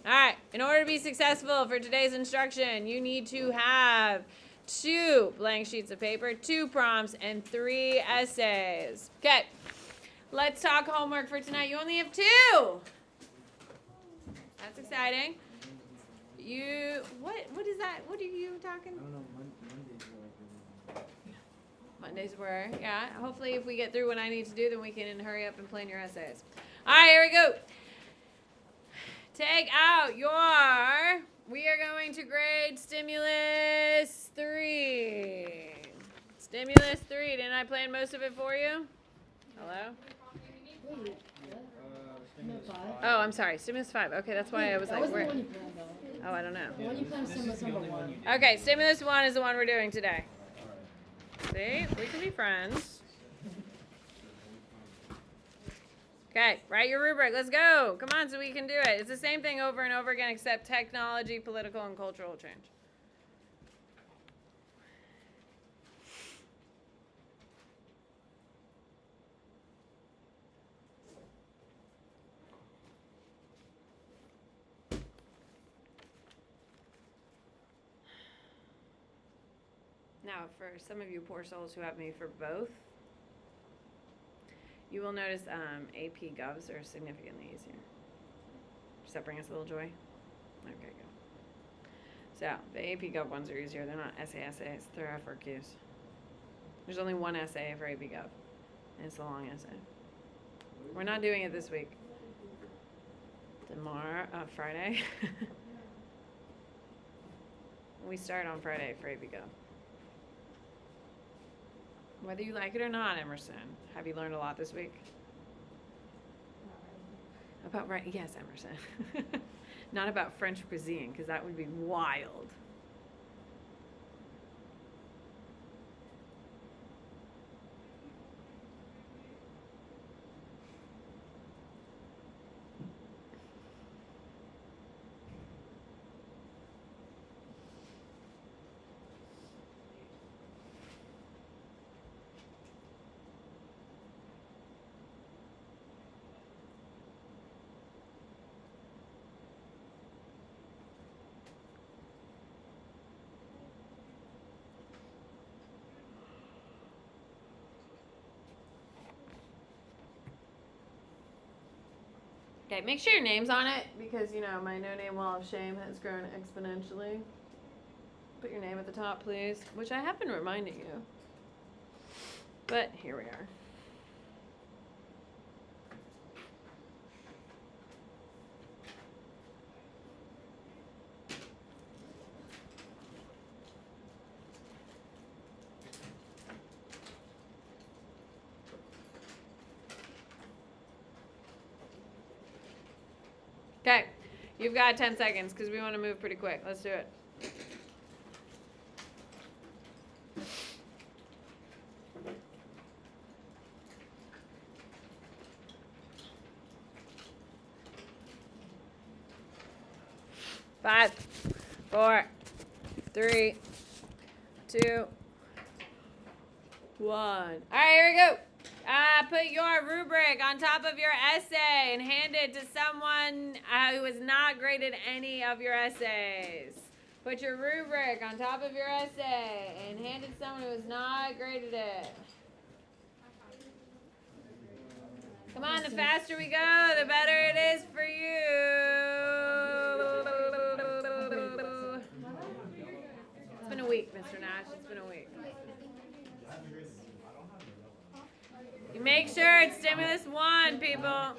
All right, in order to be successful for today's instruction, you need to have 2 blank sheets of paper, 2 prompts, and 3 essays. Okay, let's talk homework for tonight. You only have 2. That's exciting. What is that? What are you talking? I don't know, Mondays were, yeah. Hopefully if we get through what I need to do, then we can hurry up and plan your essays. All right, here we go. Take out we are going to grade Stimulus 3. Stimulus 3, didn't I plan most of it for you? Hello? Oh, I'm sorry, Stimulus 5. Okay, that's why I was like, where? Oh, I don't know. The one you planned Stimulus number 1. Okay, Stimulus 1 is the one we're doing today. See, we can be friends. Okay, write your rubric. Let's go. Come on, so we can do it. It's the same thing over and over again, except technology, political, and cultural change. Now, for some of you poor souls who have me for both, you will notice AP Govs are significantly easier. Does that bring us a little joy? Okay, good. So, the AP Gov ones are easier. They're not essays. They're FRQs. There's only one essay for AP Gov, and it's a long essay. We're not doing it this week. Friday. We start on Friday for AP Gov. Whether you like it or not, Emerson, have you learned a lot this week? About yes, Emerson. Not about French cuisine, because that would be wild. Okay, make sure your name's on it because, my no-name wall of shame has grown exponentially. Put your name at the top, please, which I have been reminding you. But here we are. Okay, you've got 10 seconds because we want to move pretty quick. Let's do it. Five, 4, 3, 2, 1. All right, here we go. Put your rubric on top of your essay and hand it to someone who has not graded any of your essays. Put your rubric on top of your essay and hand it to someone who has not graded it. Come on, the faster we go, the better it is for you. It's been a week, Mr. Nash. It's been a week. You make sure it's Stimulus 1, people.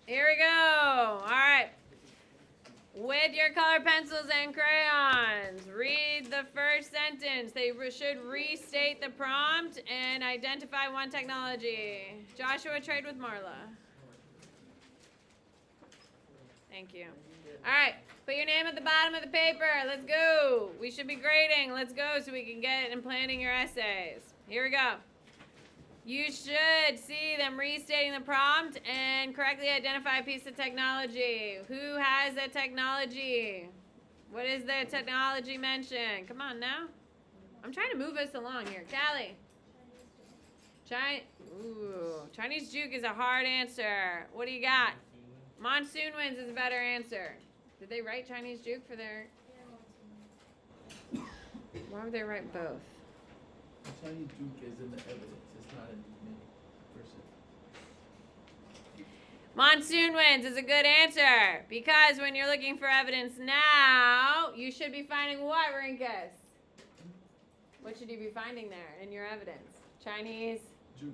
Here we go. All right. With your color pencils and crayons, read the first sentence. They should restate the prompt and identify one technology. Joshua, trade with Marla. Thank you. All right. Put your name at the bottom of the paper. Let's go. We should be grading. Let's go so we can get in planning your essays. Here we go. You should see them restating the prompt and correctly identify a piece of technology. Who has a technology? What is the technology mentioned? Come on now. I'm trying to move us along here. Callie. Chinese juke is a hard answer. What do you got? Monsoon winds is a better answer. Did they write Chinese juke for their... Why would they write both? The Chinese juke is in the evidence. It's not in the person. Monsoon winds is a good answer because when you're looking for evidence now, you should be finding what, Rinkus? What should you be finding there in your evidence? Chinese? Juke.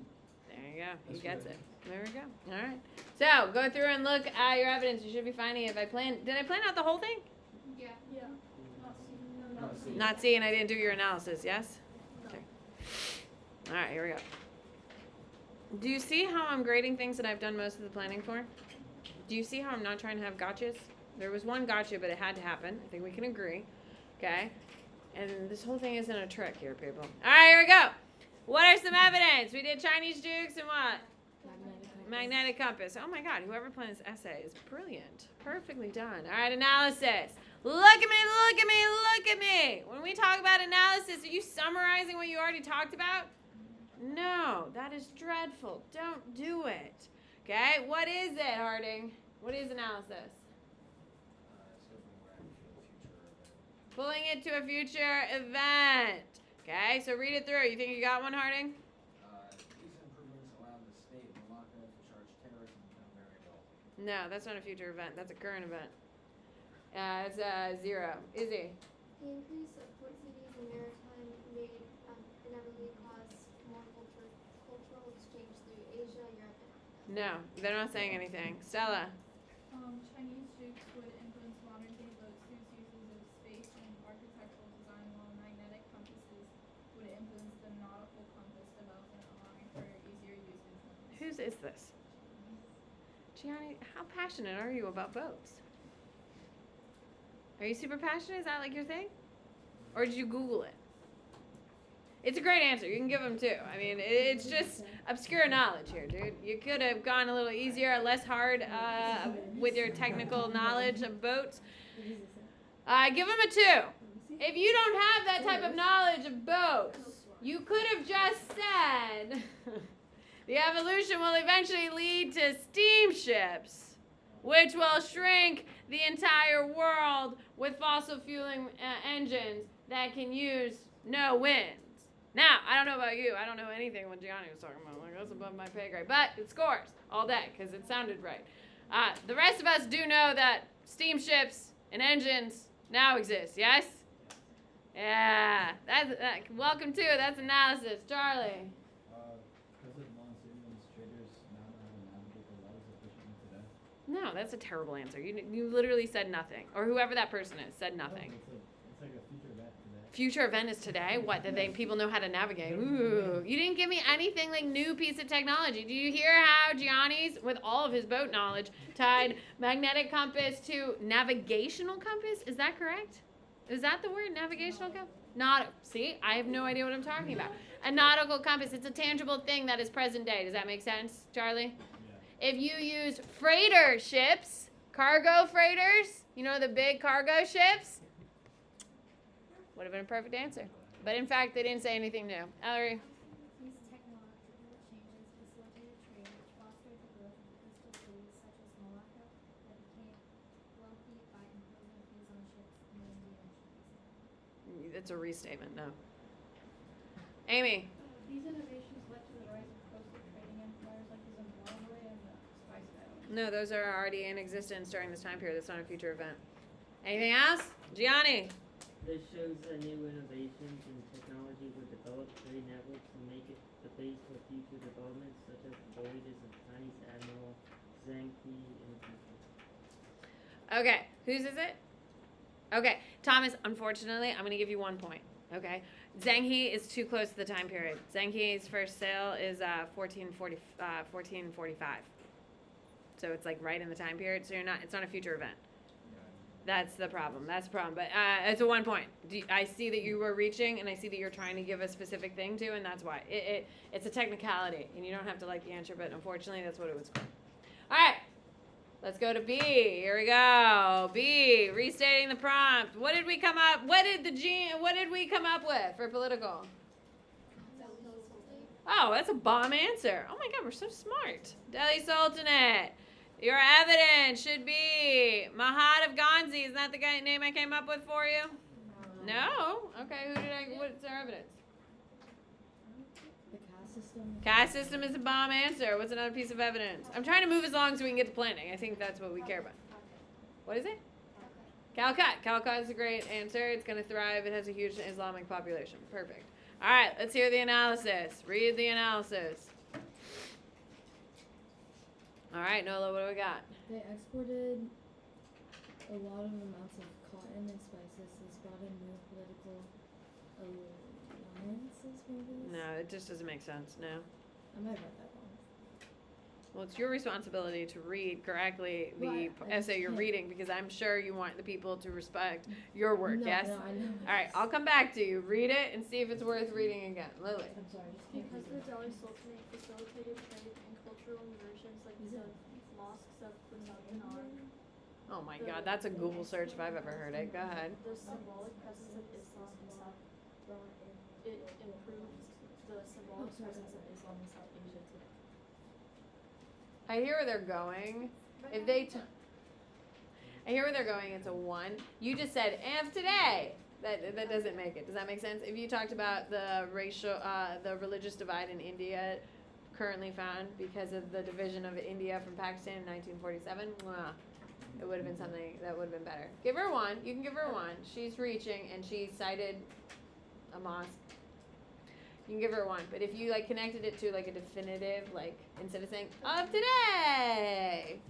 There you go. He gets it. There we go. All right. So go through and look at your evidence. You should be finding it. Did I plan out the whole thing? Yeah. Not C, and I didn't do your analysis, yes? Okay. All right, here we go. Do you see how I'm grading things that I've done most of the planning for? Do you see how I'm not trying to have gotchas? There was one gotcha, but it had to happen. I think we can agree. Okay? And this whole thing isn't a trick here, people. All right, here we go. What are some evidence? We did Chinese jukes and what? Magnetic compass. Oh my God, whoever planned this essay is brilliant. Perfectly done. All right, analysis. Look at me, look at me, look at me. When we talk about analysis, are you summarizing what you already talked about? No, that is dreadful. Don't do it. Okay, what is it, Harding? What is analysis? Pulling it to a future event. Okay, so read it through. You think you got one, Harding? These improvements allow the state of Malacca to charge terrorism become very low. No, that's not a future event. That's a current event. It's 0. Izzy? The increase of port cities and maritime may inevitably cause more cultural exchange through Asia, Europe, and Africa. No, they're not saying anything. Stella? Chinese jukes would influence modern-day boat suits' uses of space and architectural design, while magnetic compasses would influence the nautical compass development, allowing for easier use in trains. Whose is this? Gianni, how passionate are you about boats? Are you super passionate? Is that like your thing? Or did you Google it? It's a great answer. You can give them 2. I mean, it's just obscure knowledge here, dude. You could have gone a little easier, less hard with your technical knowledge of boats. Give them a 2. If you don't have that type of knowledge of boats, you could have just said the evolution will eventually lead to steamships, which will shrink the entire world with fossil fueling engines that can use no winds. Now, I don't know about you. I don't know anything what Gianni was talking about. Like, that's above my pay grade. But it scores all day because it sounded right. The rest of us do know that steamships and engines now exist, yes? Yeah. Welcome to it. That's analysis. Charlie? Because of monsoon winds, traders now know how to navigate the waters efficiently today. No, that's a terrible answer. You literally said nothing. Or whoever that person is said nothing. It's like a future event today. Future event is today? What, that people know how to navigate? Ooh. You didn't give me anything like new piece of technology. Do you hear how Gianni's, with all of his boat knowledge, tied magnetic compass to navigational compass? Is that correct? Is that the word, navigational compass? See, I have no idea what I'm talking about. A nautical compass, it's a tangible thing that is present day. Does that make sense, Charlie? Yeah. If you use freighter ships, cargo freighters, you know the big cargo ships, would have been a perfect answer. But in fact, they didn't say anything new. Ellery? These technological changes facilitated trade, which fostered the growth of coastal cities such as Malacca that became wealthy by imposing fees on ships in the Indian Ocean. It's a restatement, no. Amy? These innovations led to the rise of coastal trading empires like the Zimbabwe and the Spice Islands. No, those are already in existence during this time period. That's not a future event. Anything else? Gianni? This shows that new innovations in technology were developed trade networks to make it the base for future developments, such as the voyages of Chinese Admiral Zhang He in the future. Okay, whose is it? Okay, Thomas, unfortunately, I'm going to give you 1 point. Okay? Zhang He is too close to the time period. Zhang He's first sale is 1445. So it's like right in the time period, so it's not a future event. That's the problem. But it's a 1 point. I see that you were reaching, and I see that you're trying to give a specific thing to, and that's why. It's a technicality, and you don't have to like the answer, but unfortunately, that's what it was. All right. Let's go to B. Here we go. B. Restating the prompt. What did we come up with for political? Oh, that's a bomb answer. Oh my God, we're so smart. Delhi Sultanate. Your evidence should be Mahad of Ganzi. Isn't that the guy name I came up with for you? No? Okay, what's our evidence? The caste system. Caste system is a bomb answer. What's another piece of evidence? I'm trying to move as long so we can get to planning. I think that's what we care about. What is it? Calicut. Calicut is a great answer. It's going to thrive. It has a huge Islamic population. Perfect. All right, let's hear the analysis. Read the analysis. All right, Nola, what do we got? They exported a lot of amounts of cotton and spices. This brought in new political alliances, maybe? No, it just doesn't make sense. No. I might have read that wrong. Well, it's your responsibility to read correctly the But I essay you're can't. reading because I'm sure you want the people to respect your work, No, yes? no, I know. All right, I'll come back to you. Read it and see if it's worth reading again. Lily. I'm sorry, I just can't Because read the it. Delhi Sultanate facilitated trade and cultural immersions like Is the it? mosques of Punjab. Oh my God, that's a Google search if I've ever heard it. Go ahead. The symbolic presence of Islam in South it improved the symbolic presence of Islam in South Asia today. I hear where they're going. If they, I hear where they're going. It's a 1. You just said "and today." That doesn't make it. Does that make sense? If you talked about the the religious divide in India, currently found because of the division of India from Pakistan in 1947, it would have been something that would have been better. Give her 1. You can give her 1. She's reaching and she cited a mosque. You can give her 1, but if you like connected it to like a definitive, like instead of saying of today,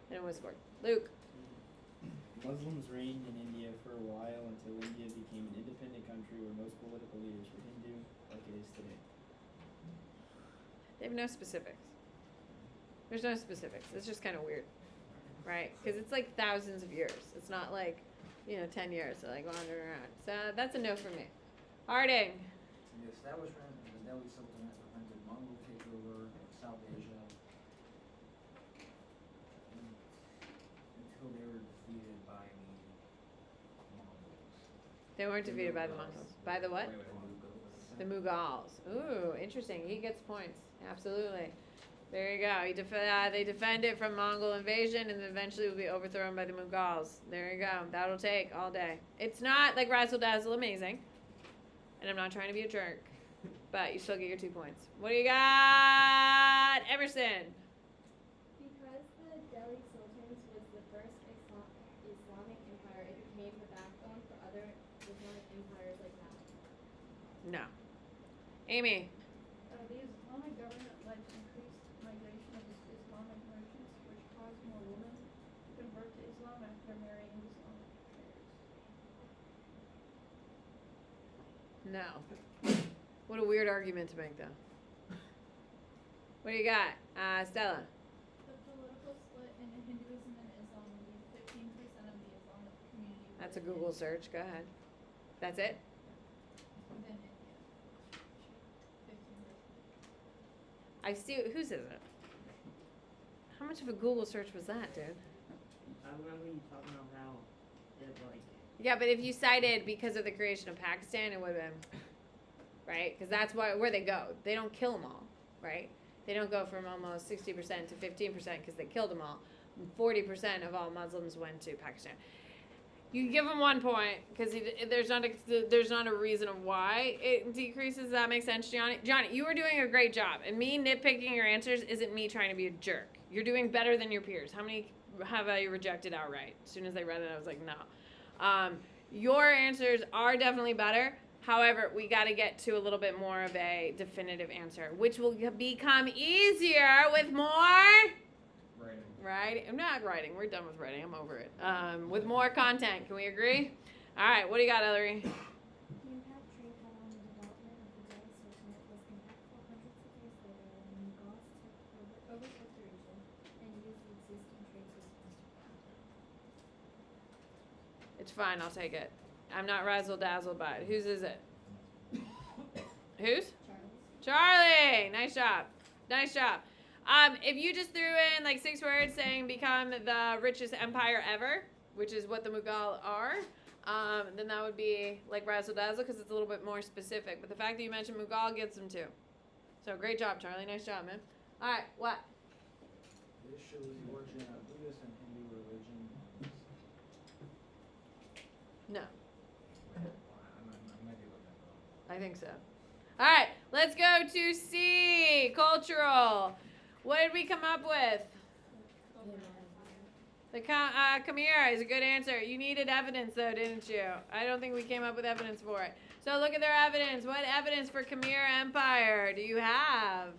then it was scored. Luke. Muslims reigned in India for a while until India became an independent country where most political leaders were Hindu, like it is today. They have no specifics. There's no specifics. It's just kind of weird, right? Because it's like thousands of years. It's not like, 10 years, so like wandering around. So that's a no for me. Harding. The establishment of the Delhi Sultanate prevented Mongol takeover of South Asia until they were defeated by the Mongols. They weren't defeated by the Mongols. By the what? The Mughals. Ooh, interesting. He gets points. Absolutely. There you go. They defend it from Mongol invasion and eventually will be overthrown by the Mughals. There you go. That'll take all day. It's not like Razzle Dazzle amazing. And I'm not trying to be a jerk. But you still get your 2 points. What do you got, Emerson? Because the Delhi Sultanate was the first Islamic empire, it became the backbone for other Islamic empires like that. No. Amy. The Islamic government led to increased migration of Islamic merchants, which caused more women to convert to Islam after marrying Islamic traders. No. What a weird argument to make, though. What do you got, Stella? The political split in Hinduism and Islam would be 15% of the Islamic community. That's a within Google search. Go ahead. That's it? Within India. 15%. I see. Whose is it? How much of a Google search was that, dude? I remember you talking about how it like. Yeah, but if you cited because of the creation of Pakistan, it would have been, right? Because that's where they go. They don't kill them all, right? They don't go from almost 60% to 15% because they killed them all. 40% of all Muslims went to Pakistan. You can give them 1 point because there's not a reason of why it decreases. That makes sense, Johnny. Johnny, you are doing a great job, and me nitpicking your answers isn't me trying to be a jerk. You're doing better than your peers. How many have I rejected outright? As soon as I read it, I was like, no. Your answers are definitely better. However, we got to get to a little bit more of a definitive answer, which will become easier with more. Right? I'm not writing. We're done with writing. I'm over it. With more content. Can we agree? All right. What do you got, Ellery? The impact trade had on the development of the Delhi Sultanate was impactful hundreds of years later when the Mughals overtook the region and used the existing trade systems to profit. It's fine. I'll take it. I'm not razzle dazzled by it. Whose is it? Whose? Charlie. Nice job. Nice job. If you just threw in like 6 words saying become the richest empire ever, which is what the Mughal are, then that would be like razzle dazzle because it's a little bit more specific. But the fact that you mentioned Mughal gets them too. So great job, Charlie. Nice job, man. All right, what? This shows the origin of Buddhist and Hindu religion. No, I might be looking at the wrong one. I think so. All right, let's go to C, cultural. What did we come up with? The Khmer is a good answer. You needed evidence, though, didn't you? I don't think we came up with evidence for it. So look at their evidence. What evidence for Khmer Empire do you have?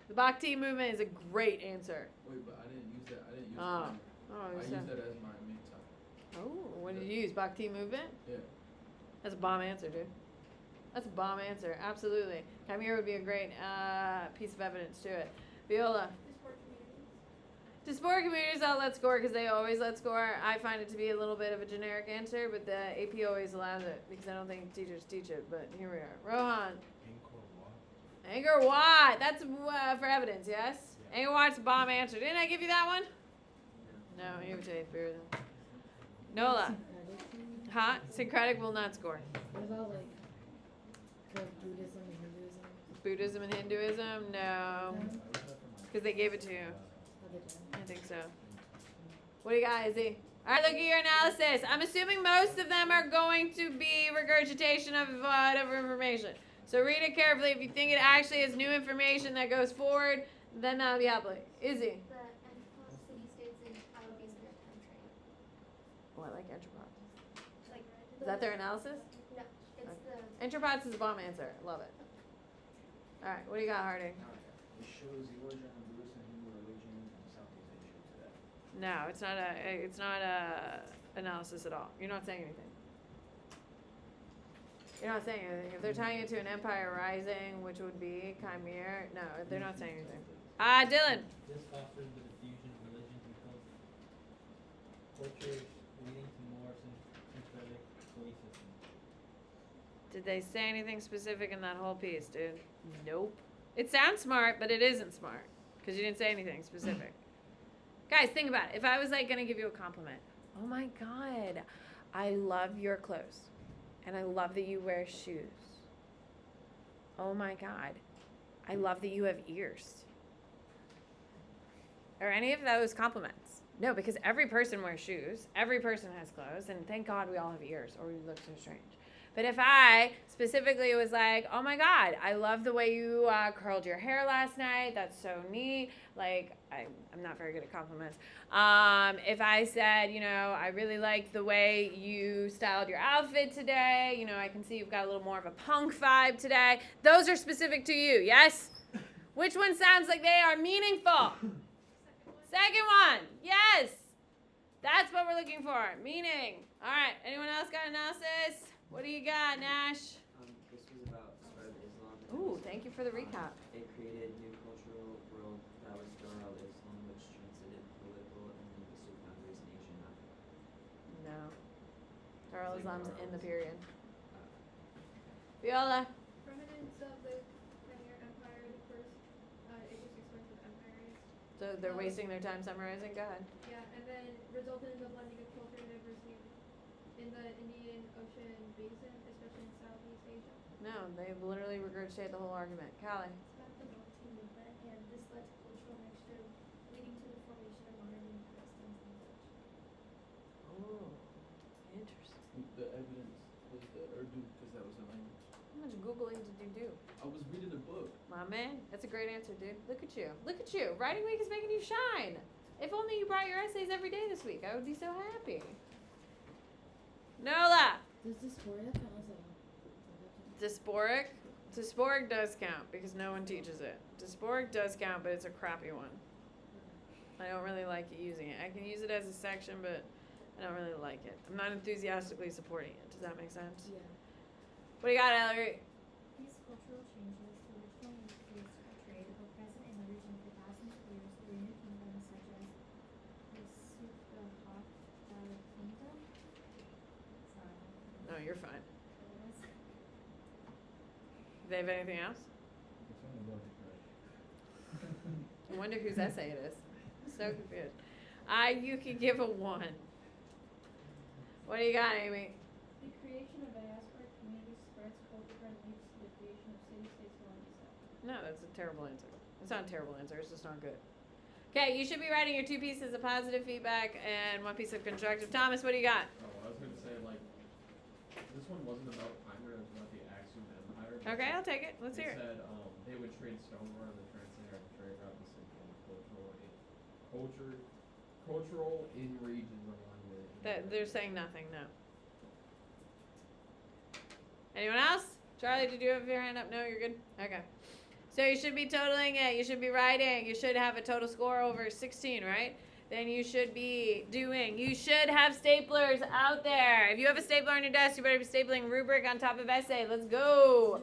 The Bhakti movement is a great answer. Wait, but I didn't use that. I didn't use Oh. Khmer. Oh, I you used said- that as my main topic. Oh, what did you use? Bhakti movement? Yeah. That's a bomb answer, dude. That's a bomb answer. Absolutely. Khmer would be a great piece of evidence to it. Viola. To sport communities, I'll let score because they always let score. I find it to be a little bit of a generic answer, but the AP always allows it because I don't think teachers teach it. But here we are. Rohan. Angkor Wat. That's for evidence, yes? Angkor Wat's a bomb answer. Didn't I give you that one? No, I gave it to 8th period. Nola. Huh? Syncretic will not score. What about like the Buddhism and Hinduism? Buddhism and Hinduism? No. Because they gave it to you. Other than I think so. What do you got, Izzy? All right, look at your analysis. I'm assuming most of them are going to be regurgitation of whatever information. So read it carefully. If you think it actually is new information that goes forward, then that'll be helpful. Izzy. The Antipolis city-states in Calabi's maritime trade. What, like Entropods? Like, Is that their analysis? No, it's the Entropods is a bomb answer. Love it. All right, what do you got, Harding? This shows the origin of Buddhist and Hindu religion in Southeast Asia today. No, it's not a analysis at all. You're not saying anything. You're not saying anything. If they're tying it to an empire rising, which would be Khmer, no, they're not saying anything. Dylan. This fosters the diffusion of religions and cultures, leading to more syncretic belief systems. Did they say anything specific in that whole piece, dude? Nope. It sounds smart, but it isn't smart because you didn't say anything specific. Guys, think about it. If I was like gonna give you a compliment, oh my God, I love your clothes, and I love that you wear shoes. Oh my God, I love that you have ears. Are any of those compliments? No, because every person wears shoes, every person has clothes, and thank God we all have ears, or we look so strange. But if I specifically was like, oh my God, I love the way you curled your hair last night. That's so neat. Like, I'm not very good at compliments. If I said, you know, I really like the way you styled your outfit today. You know, I can see you've got a little more of a punk vibe today. Those are specific to you, yes? Which one sounds like they are meaningful? Second one, yes. That's what we're looking for, meaning. All right, anyone else got analysis? What do you got, Nash? This was about the spread of Islam. Ooh, thank you for the recap. It created new cultural world that was Darul Islam, which transcended political and linguistic boundaries in Asia and Africa. No. Darul It's like Islam's Darul in the Islam. period. Viola. Remnants of the Khmer Empire, the first, it just explains what empire is. So they're wasting their time summarizing? Go ahead. Yeah, and then resulted in the blending of culture and diversity in the Indian Ocean basin, especially in Southeast Asia. No, they literally regurgitated the whole argument. Callie. It's about the Bhakti movement, and this led to cultural mixture, leading to the formation of modern customs and such. Oh, interesting. The evidence was the Urdu because that was the language. How much Googling did you do? I was reading a book. My man, that's a great answer, dude. Look at you. Look at you. Writing week is making you shine. If only you brought your essays every day this week, I would be so happy. Nola. does dysphoria count as a Dysporic? Dysporic does count because no one teaches it. Dysporic does count, but it's a crappy one. I don't really like using it. I can use it as a section, but I don't really like it. I'm not enthusiastically supporting it. Does that make sense? Yeah. What do you got, Ellery? These cultural changes, the original use for trade, were present in the region for thousands of years through new kingdoms such as the Sukha kingdom. Sorry. No, you're fine. It was. Do they have anything else? I wonder whose essay it is. So confused. You could give a 1. What do you got, Amy? The creation of diasporic communities spreads culture and leads to the creation of city-states along the south. No, that's a terrible answer. It's not a terrible answer. It's just not good. Okay, you should be writing your 2 pieces of positive feedback and 1 piece of constructive. Thomas, what do you got? Oh, I was gonna say, like, this one wasn't about climate, it was about the Axiom Empire. but Okay, I'll take it. Let's hear It it. said, they would trade stonework on the translator and trade route the same cultural in regions along with They're saying nothing, no. Anyone else? Charlie, did you have your hand up? No, you're good? Okay. So you should be totaling it. You should be writing. You should have a total score over 16, right? Then you should have staplers out there. If you have a stapler on your desk, you better be stapling rubric on top of essay. Let's go.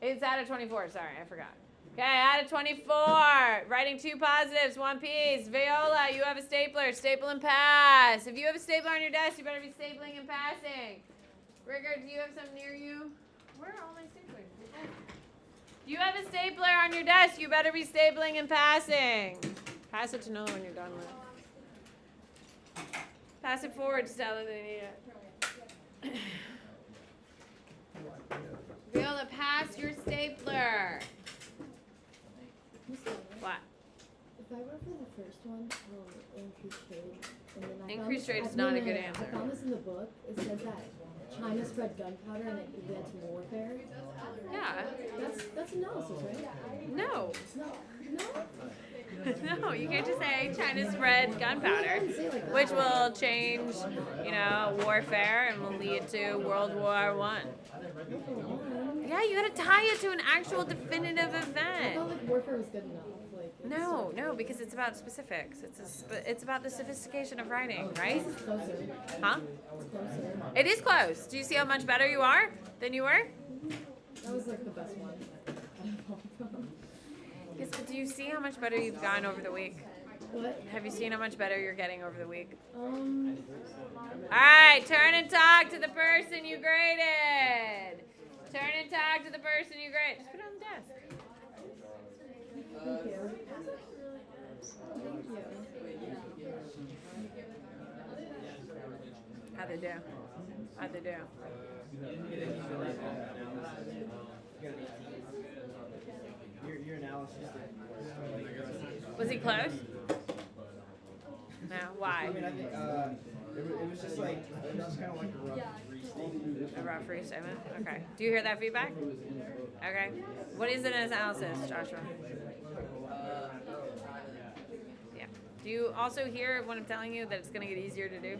It's out of 24. Sorry, I forgot. Okay, out of 24. Writing 2 positives, 1 piece. Viola, you have a stapler. Staple and pass. If you have a stapler on your desk, you better be stapling and passing. Rigger, do you have some near you? Where are all my staplers? Do you have a stapler on your desk? You better be stapling and passing. Pass it to Noah when you're done with it. Pass it forward, Stella. They need it. Viola, pass your stapler. What? If I went for the first one, increased trade, and then I Increased found, trade is not a good answer. I found this in the book. It says that China spread gunpowder and it led to warfare. Yeah. That's analysis, right? No. No. No, you can't just say China spread gunpowder, which will change, warfare and will lead to World War I. Yeah, you gotta tie it to an actual definitive I event. felt like warfare was good enough. No, because it's about specifics. It's about the sophistication of writing, right? It's closer. Huh? It's closer. It is close. Do you see how much better you are than you were? That was like the best one. Yes, but do you see how much better you've gotten over the week? What? Have you seen how much better you're getting over the week? Um. All right, turn and talk to the person you graded. Turn and talk to the person you graded. Just put it on the desk. Thank you. Thank you. How'd they do? How'd they do? Your analysis. Was he close? No. Why? I mean, I think it was just like it was just kind of like a rough restatement. A rough restatement? Okay. Do you hear that feedback? Okay. What is an analysis, Joshua? Yeah. Do you also hear when I'm telling you that it's going to get easier to do?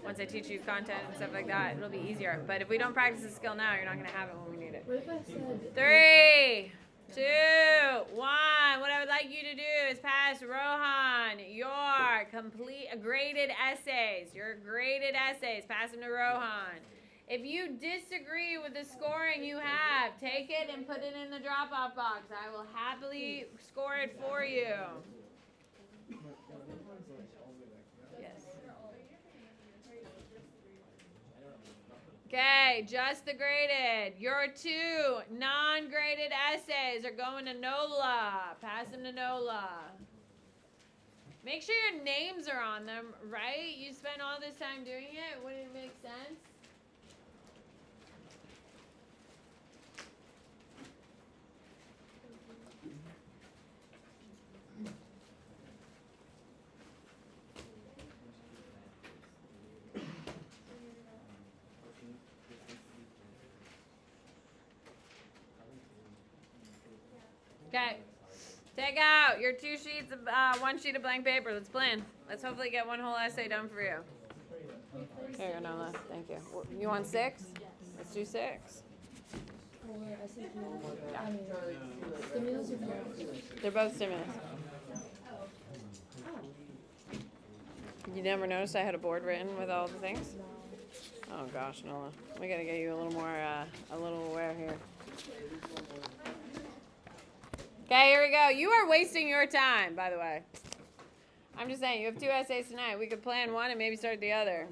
Once I teach you content and stuff like that, it'll be easier. But if we don't practice the skill now, you're not going to have it when we need it. What if I said 3, 2, 1. What I would like you to do is pass Rohan your complete graded essays. Your graded essays. Pass them to Rohan. If you disagree with the scoring you have, take it and put it in the drop-off box. I will happily score it for you. Yes. Okay, just the graded. Your 2 non-graded essays are going to NOLA. Pass them to NOLA. Make sure your names are on them, right? You spent all this time doing it. Wouldn't it make sense? Okay. Take out your 2 sheets of 1 sheet of blank paper. Let's plan. Let's hopefully get 1 whole essay done for you. Here you go, Nola. Thank you. You want 6? Let's do 6. or SAT? I mean, stimulus or stimulus? They're both stimulus. Oh, You never noticed I had a board written with all the things? no. Oh gosh, Nola. We gotta get you a little more, a little aware here. Okay, here we go. You are wasting your time, by the way. I'm just saying, you have 2 essays tonight. We could plan one and maybe start the other.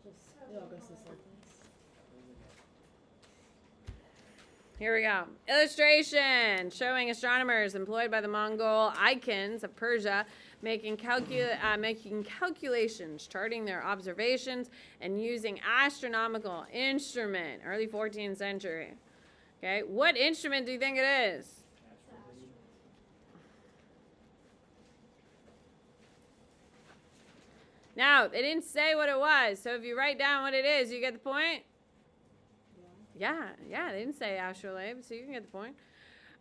Just, it all goes to sentence. Here we go. Illustration showing astronomers employed by the Mongol icons of Persia making calculations, charting their observations, and using astronomical instrument. Early 14th century. Okay, what instrument do you think it is? Now, they didn't say what it was, so if you write down what it is, you get the point? Yeah, they didn't say astrolabe, so you can get the point.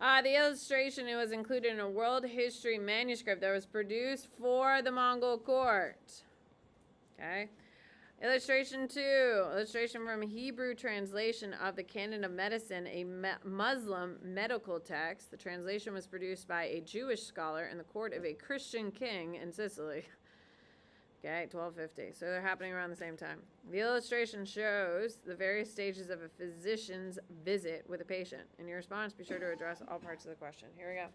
The illustration, it was included in a world history manuscript that was produced for the Mongol court. Okay. Illustration 2. Illustration from a Hebrew translation of the Canon of Medicine, a Muslim medical text. The translation was produced by a Jewish scholar in the court of a Christian king in Sicily. Okay, 1250. So they're happening around the same time. The illustration shows the various stages of a physician's visit with a patient. In your response, be sure to address all parts of the question. Here we go.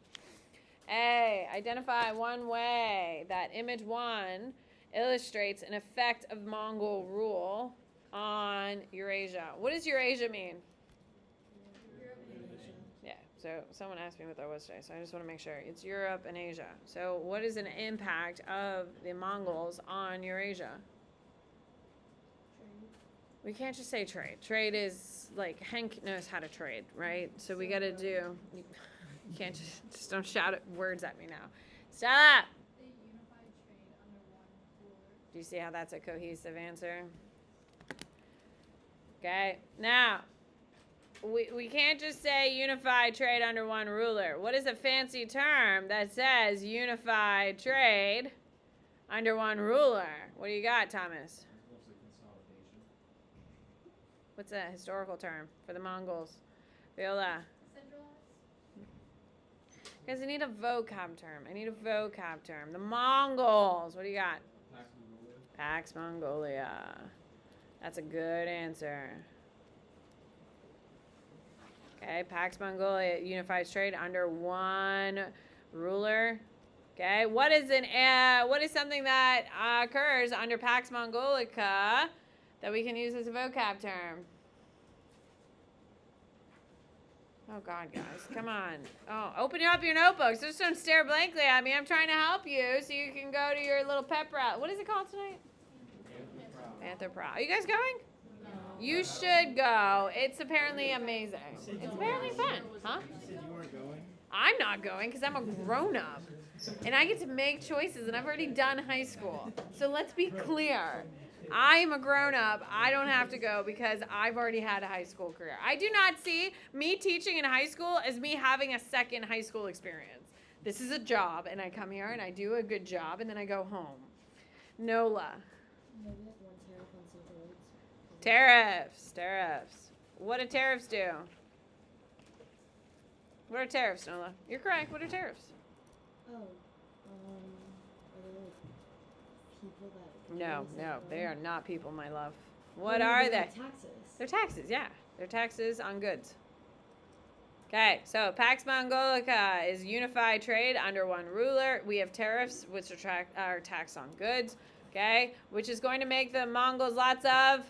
A, identify one way that image 1 illustrates an effect of Mongol rule on Eurasia. What does Eurasia mean? Yeah, so someone asked me what that was today, so I just want to make sure. It's Europe and Asia. So what is an impact of the Mongols on Eurasia? We can't just say trade. Trade is like Hank knows how to trade, right? So we got to do. You can't just don't shout words at me now. Stop. They unified trade under one ruler. Do you see how that's a cohesive answer? Okay. Now, we can't just say unified trade under one ruler. What is a fancy term that says unified trade under one ruler? What do you got, Thomas? Mostly consolidation. What's a historical term for the Mongols? Viola. Centralized. Guys, I need a vocab term. The Mongols. What do you got? Pax Mongolia. Pax Mongolia. That's a good answer. Okay, Pax Mongolia unifies trade under one ruler. Okay, what is something that occurs under Pax Mongolica that we can use as a vocab term? Oh God, guys, come on. Oh, open up your notebooks. Just don't stare blankly at me. I'm trying to help you so you can go to your little pep rally. What is it called tonight? Panther Prow. Are you guys going? You should go. It's apparently amazing. It's apparently fun. Huh? You said you weren't going? I'm not going because I'm a grown-up. And I get to make choices, and I've already done high school. So let's be clear. I am a grown-up. I don't have to go because I've already had a high school career. I do not see me teaching in high school as me having a second high school experience. This is a job, and I come here, and I do a good job, and then I go home. Nola. Maybe like one tariff on some roads. Tariffs. What do tariffs do? What are tariffs, Nola? You're correct. What are tariffs? Oh, are they like people that? No, they are not people, my love. What Oh, no, are they're they? like taxes. They're taxes, yeah. They're taxes on goods. Okay, so Pax Mongolica is unified trade under one ruler. We have tariffs, which are tax on goods, okay, which is going to make the Mongols lots of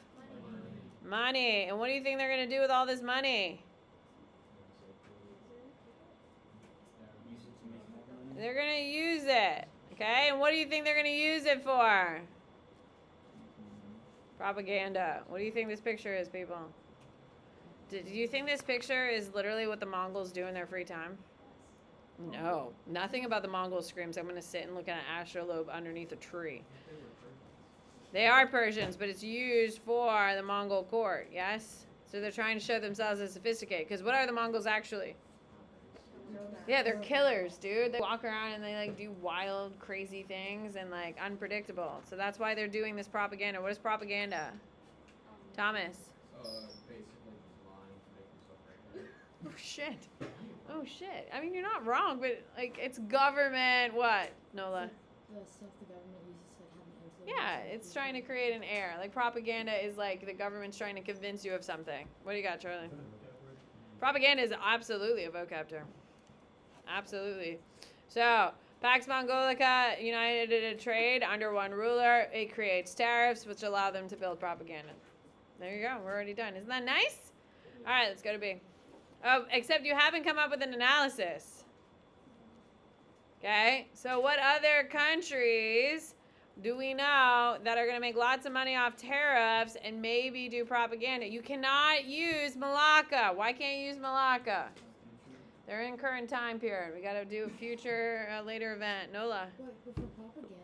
money. And what do you think they're going to do with all this money? Use it to make more money. They're going to use it, okay? And what do you think they're going to use it for? Propaganda. What do you think this picture is, people? Do you think this picture is literally what the Mongols do in their free time? No. Nothing about the Mongols screams, I'm going to sit and look at an astrolabe underneath a tree. They are Persians, but it's used for the Mongol court, yes? So they're trying to show themselves as sophisticated. Because what are the Mongols actually? Yeah, they're killers, dude. They walk around and they like do wild, crazy things and like unpredictable. So that's why they're doing this propaganda. What is propaganda? Thomas. Basically just lying to make yourself right. Oh shit. Oh shit. I mean, you're not wrong, but like it's government. What, Nola? The stuff the government uses to like have an influence. Yeah, it's trying to create an air. Like propaganda is like the government's trying to convince you of something. What do you got, Charlie? Propaganda is absolutely a vocab term. Absolutely. So, Pax Mongolica united trade under one ruler. It creates tariffs, which allow them to build propaganda. There you go. We're already done. Isn't that nice? All right, let's go to B. Oh, except you haven't come up with an analysis. Okay, so what other countries do we know that are going to make lots of money off tariffs and maybe do propaganda? You cannot use Malacca. Why can't you use Malacca? They're in current time period. We got to do a future, later event. Nola. Wait, but for propaganda,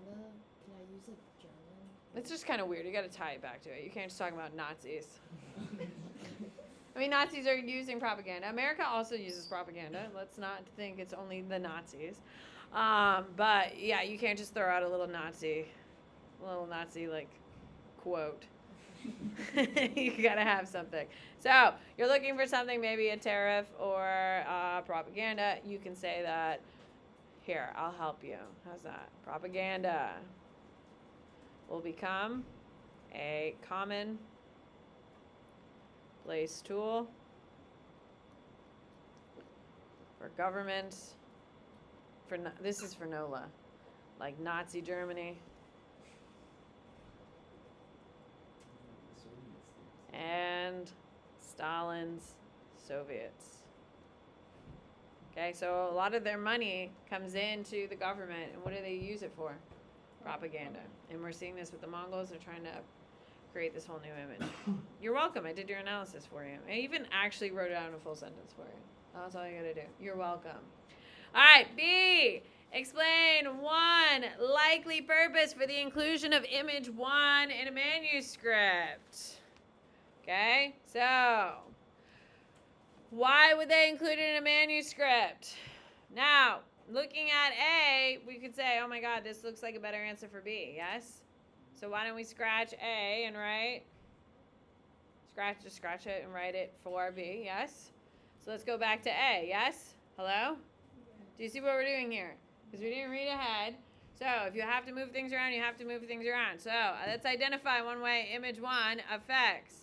can I use like German? It's just kind of weird. You got to tie it back to it. You can't just talk about Nazis. I mean, Nazis are using propaganda. America also uses propaganda. Let's not think it's only the Nazis. But yeah, you can't just throw out a little Nazi like quote. You gotta have something. So you're looking for something, maybe a tariff or propaganda. You can say that. Here, I'll help you. How's that? Propaganda will become a common place tool for governments. This is for NOLA, like Nazi Germany and Stalin's Soviets. Okay, so a lot of their money comes into the government, and what do they use it for? Propaganda. And we're seeing this with the Mongols. They're trying to create this whole new image. You're welcome. I did your analysis for you. I even actually wrote it out in a full sentence for you. That's all you gotta do. You're welcome. All right, B. Explain one likely purpose for the inclusion of image 1 in a manuscript. Okay, so why would they include it in a manuscript? Now, looking at A, we could say, oh my God, this looks like a better answer for B, yes? So why don't we scratch A and write, just scratch it and write it for B, yes? So let's go back to A, yes? Hello? Do you see what we're doing here? Because we didn't read ahead. So if you have to move things around, you have to move things around. So let's identify one way image 1 affects.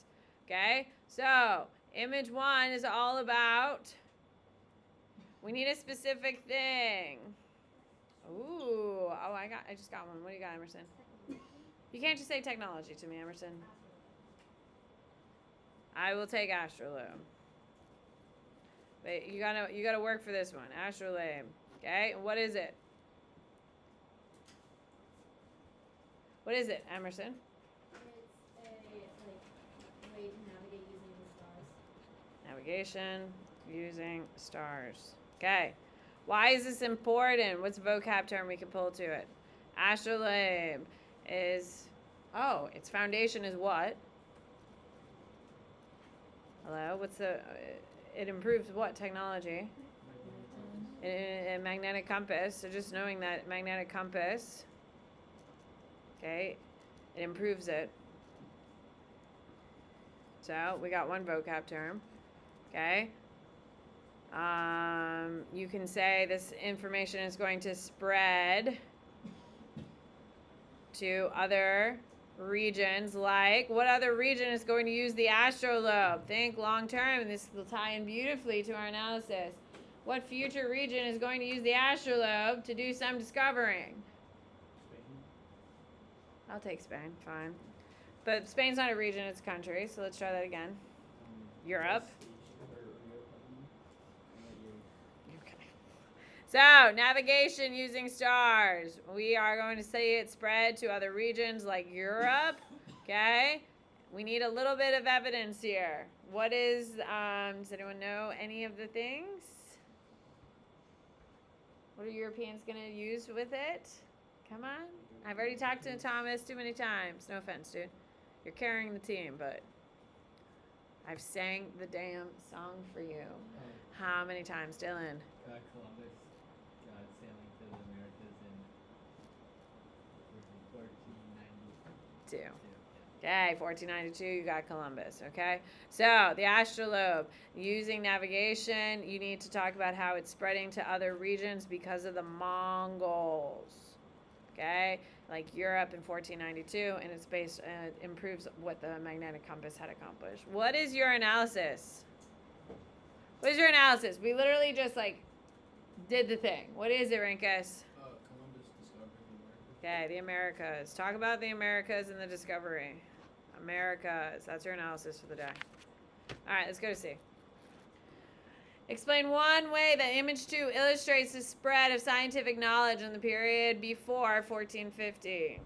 Okay? So image 1 is all about, we need a specific thing. Ooh. Oh, I just got one. What do you got, Emerson? You can't just say technology to me, Emerson. I will take astrolabe. But you gotta work for this one. Astrolabe. Okay? What is it? What is it, Emerson? It's a way to navigate using the stars. Navigation using stars. Okay. Why is this important? What's a vocab term we can pull to it? Astrolabe is, its foundation is what? Hello? What's it improves what technology? A magnetic compass. So just knowing that magnetic compass, okay, it improves it. So we got one vocab term, okay? You can say this information is going to spread to other regions, like what other region is going to use the astrolabe? Think long term, and this will tie in beautifully to our analysis. What future region is going to use the astrolabe to do some discovering? Spain. I'll take Spain, fine. But Spain's not a region, it's a country, so let's try that again. Europe. Okay. So, navigation using stars. We are going to say it spread to other regions like Europe, okay? We need a little bit of evidence here. What is, does anyone know any of the things? What are Europeans going to use with it? Come on. I've already talked to Thomas too many times. No offense, dude. You're carrying the team, but I've sang the damn song for you. How many times, Dylan? Columbus sailing to the Americas in 1492. Okay, 1492, you got Columbus, okay? So, the astrolabe, using navigation, you need to talk about how it's spreading to other regions because of the Mongols, okay? Like Europe in 1492, and it's based, improves what the magnetic compass had accomplished. What is your analysis? What is your analysis? We literally just, did the thing. What is it, Rinkus? Columbus discovering America. Okay, the Americas. Talk about the Americas and the discovery. Americas. That's your analysis for the day. All right, let's go to C. Explain one way that image 2 illustrates the spread of scientific knowledge in the period before 1450.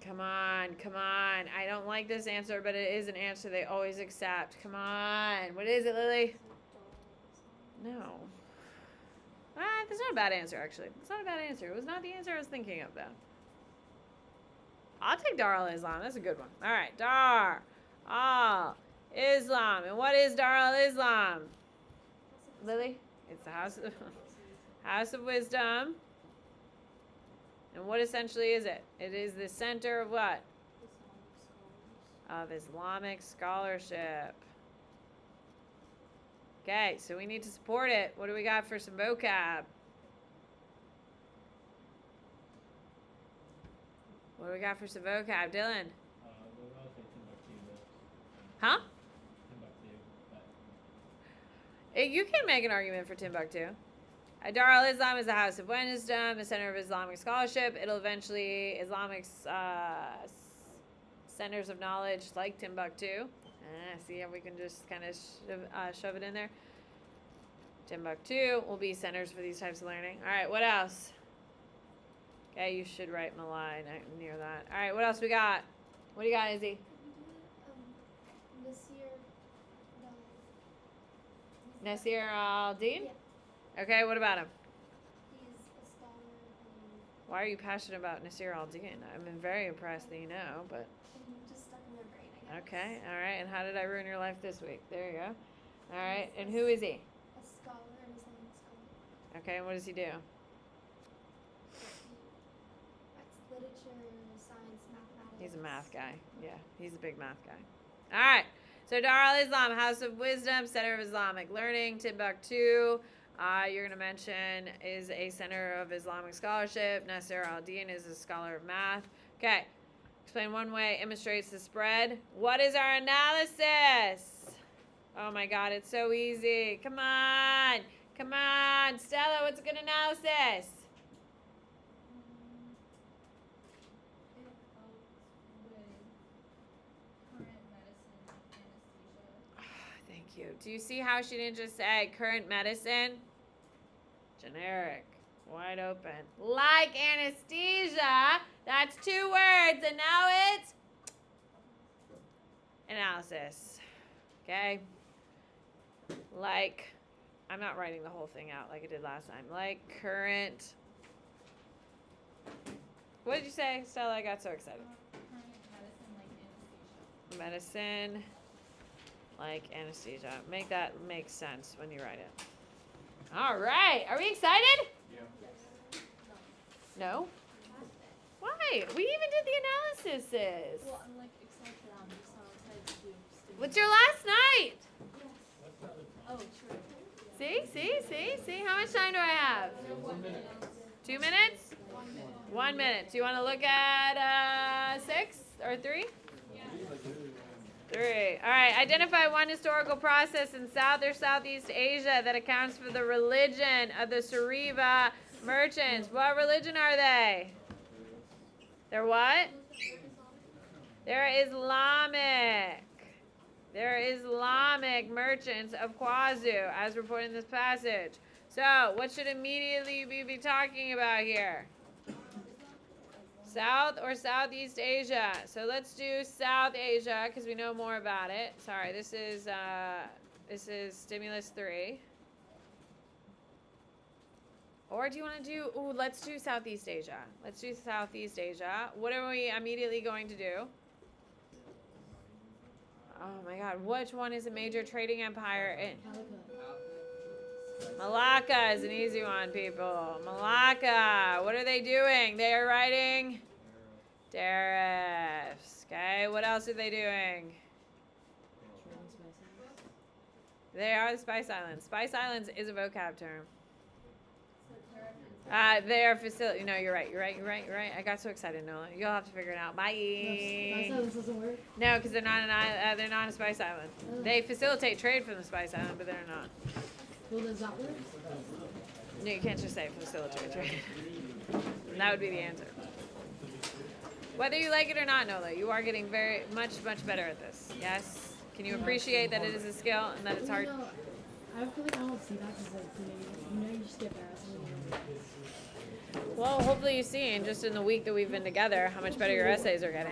Come on, come on. I don't like this answer, but it is an answer they always accept. Come on. What is it, Lily? No. That's not a bad answer, actually. It's not a bad answer. It was not the answer I was thinking of, though. I'll take Dar al-Islam. That's a good one. All right. Dar al-Islam. And what is Dar al-Islam? Lily? It's the House of Wisdom. And what essentially is it? It is the center of what? Of Islamic scholarship. Okay, so we need to support it. What do we got for some vocab? What do we got for some vocab? Dylan? Huh? You can make an argument for Timbuktu. Dar al-Islam is the House of Wisdom, the center of Islamic scholarship. It'll eventually, Islamic centers of knowledge like Timbuktu. See how we can just kind of shove it in there? Timbuktu will be centers for these types of learning. All right, what else? Okay, you should write Malai near that. All right, what else we got? What do you got, Izzy? Nasir al-Din? Yeah. Okay, what about him? He's a scholar Why are you passionate about Nasir al-Din? I'm very impressed that you know, but... just stuck in my brain, I guess. Okay, all right. And how did I ruin your life this week? There you go. All right, and who is he? A scholar, an Islamic scholar. Okay, and what does he do? Writes literature, science, mathematics. He's a math guy. Yeah, he's a big math guy. All right. So Dar al-Islam, House of Wisdom, Center of Islamic Learning. Timbuktu, you're going to mention, is a center of Islamic scholarship. Nasir al-Din is a scholar of math. Okay. Explain one way illustrates the spread. What is our analysis? Oh my God, it's so easy. Come on. Come on. Stella, what's a good analysis? It helps with current medicine anesthesia. Thank you. Do you see how she didn't just say current medicine? Generic. Wide open. Like anesthesia. That's 2 words. And now it's analysis. Okay? Like, I'm not writing the whole thing out like I did last time. Like current. What did you say, Stella? I got so excited. Current medicine like anesthesia. Medicine like anesthesia. Make that make sense when you write it. All right. Are we excited? Yeah. No? Why? We even did the analyses. Well, I'm like excited for them. I'm just not excited to do stimulus. What's your last night? Oh, true. See? How much time do I have? 2 minutes? 1 minute. Do you want to look at 6 or 3? 3. All right. Identify one historical process in South or Southeast Asia that accounts for the religion of the Sariva merchants. What religion are they? They're what? They're Islamic. They're Islamic merchants of Kwazu, as reported in this passage. So, what should immediately we be talking about here? South or Southeast Asia. So let's do South Asia because we know more about it. Sorry, this is stimulus 3. Or do you want to do? Ooh, let's do Southeast Asia. Let's do Southeast Asia. What are we immediately going to do? Oh my God, which one is a major trading empire in? Malacca is an easy one, people. Malacca. What are they doing? They are writing tariffs. Okay, what else are they doing? They are the Spice Islands. Spice Islands is a vocab term. They are facility. No, you're right. I got so excited, Noah. You'll have to figure it out. Bye. Spice Islands doesn't work? No, because they're not they're not a Spice Island. They facilitate trade from the Spice Island, but they're not. Well, does that work? No, you can't just say facilitate trade. That would be the answer. Whether you like it or not, Nola, you are getting very much better at this. Yes? Can you appreciate that it is a skill and that it's hard? No, I feel like I don't see that because, like, you just get better at something. Well, hopefully you see, and just in the week that we've been together, how much better your essays are getting.